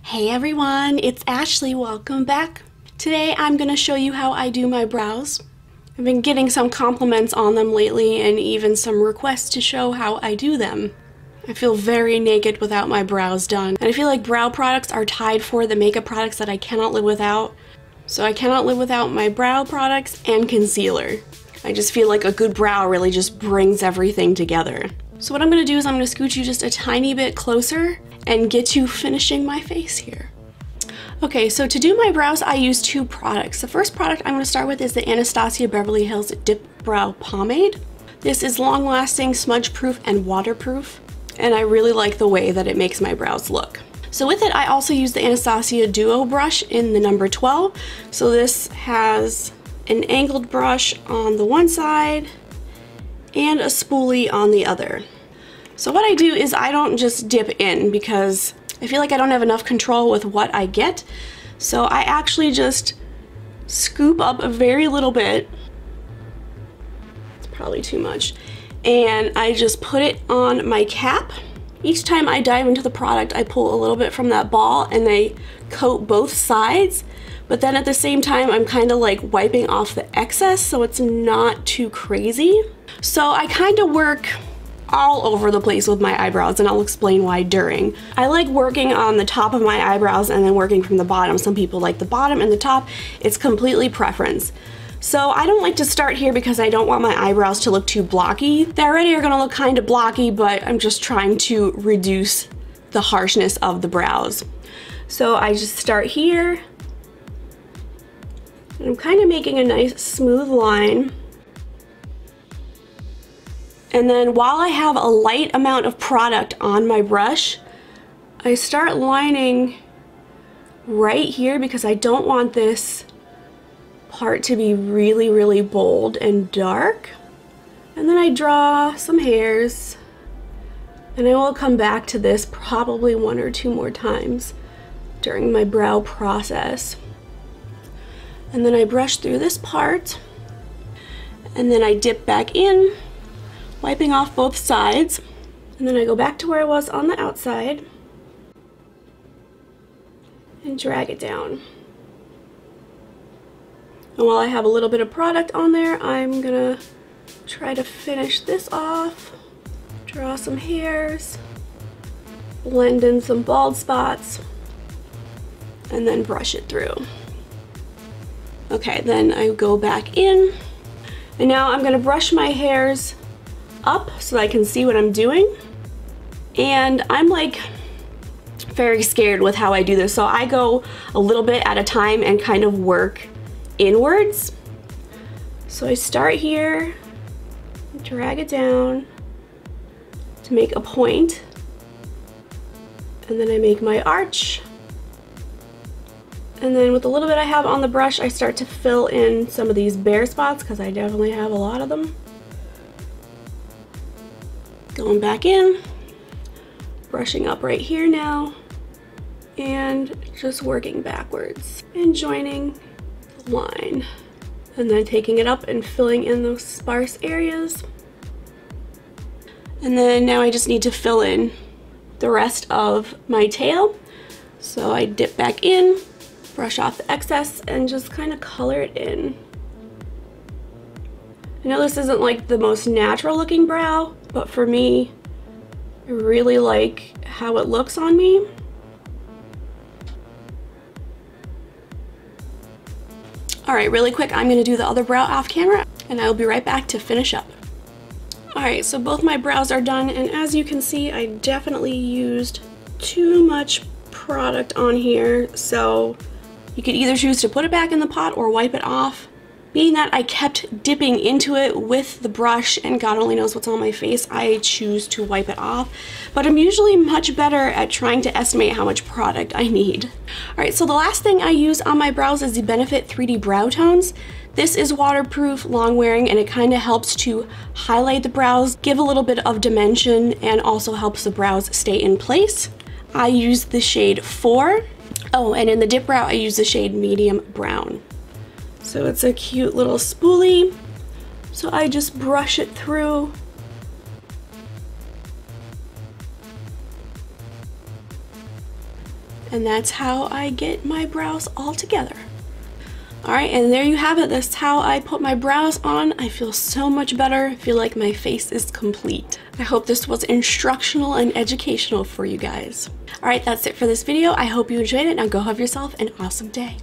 Hey everyone, it's Ashley. Welcome back. Today I'm going to show you how I do my brows. I've been getting some compliments on them lately and even some requests to show how I do them. I feel very naked without my brows done, and I feel like brow products are tied for the makeup products that I cannot live without. So I cannot live without my brow products and concealer. I just feel like a good brow really just brings everything together. So what I'm going to do is I'm going to scoot you just a tiny bit closer and get you finishing my face here. Okay, so to do my brows, I use two products. The first product I'm going to start with is the Anastasia Beverly Hills Dipbrow Pomade. This is long-lasting, smudge-proof, and waterproof, and I really like the way that it makes my brows look. So with it, I also use the Anastasia Duo brush in the number 12. So this has an angled brush on the one side and a spoolie on the other. So what I do is I don't just dip in because I feel like I don't have enough control with what I get. So I actually just scoop up a very little bit. It's probably too much. And I just put it on my cap. Each time I dive into the product, I pull a little bit from that ball and I coat both sides. But then at the same time, I'm kind of like wiping off the excess so it's not too crazy. So I kind of work all over the place with my eyebrows, and I'll explain why during. I like working on the top of my eyebrows and then working from the bottom. Some people like the bottom and the top. It's completely preference. So I don't like to start here because I don't want my eyebrows to look too blocky. They already are gonna look kind of blocky, but I'm just trying to reduce the harshness of the brows. So I just start here, and I'm kind of making a nice smooth line. And then while I have a light amount of product on my brush, I start lining right here because I don't want this part to be really, really bold and dark. And then I draw some hairs, and I will come back to this probably one or two more times during my brow process. And then I brush through this part, and then I dip back in, wiping off both sides, and then I go back to where I was on the outside and drag it down. And while I have a little bit of product on there, I'm gonna try to finish this off, draw some hairs, blend in some bald spots, and then brush it through. Okay, then I go back in, and now I'm gonna brush my hairs up so that I can see what I'm doing. And I'm like very scared with how I do this, so I go a little bit at a time and kind of work inwards. So I start here, drag it down to make a point, and then I make my arch. And then with the little bit I have on the brush, I start to fill in some of these bare spots because I definitely have a lot of them. Going back in, brushing up right here now, and just working backwards and joining the line. And then taking it up and filling in those sparse areas. And then now I just need to fill in the rest of my tail. So I dip back in, brush off the excess, and just kind of color it in. I know this isn't like the most natural looking brow, but for me, I really like how it looks on me. All right, really quick, I'm gonna do the other brow off camera, and I'll be right back to finish up. All right, so both my brows are done, and as you can see, I definitely used too much product on here, so you could either choose to put it back in the pot or wipe it off. Being that I kept dipping into it with the brush and God only knows what's on my face, I choose to wipe it off. But I'm usually much better at trying to estimate how much product I need. All right, so the last thing I use on my brows is the Benefit 3D Browtones. This is waterproof, long wearing, and it kind of helps to highlight the brows, give a little bit of dimension, and also helps the brows stay in place. I use the shade 4. Oh, and in the Dipbrow, I use the shade Medium Brown. So it's a cute little spoolie. So I just brush it through. And that's how I get my brows all together. Alright, and there you have it. That's how I put my brows on. I feel so much better. I feel like my face is complete. I hope this was instructional and educational for you guys. Alright, that's it for this video. I hope you enjoyed it. Now go have yourself an awesome day.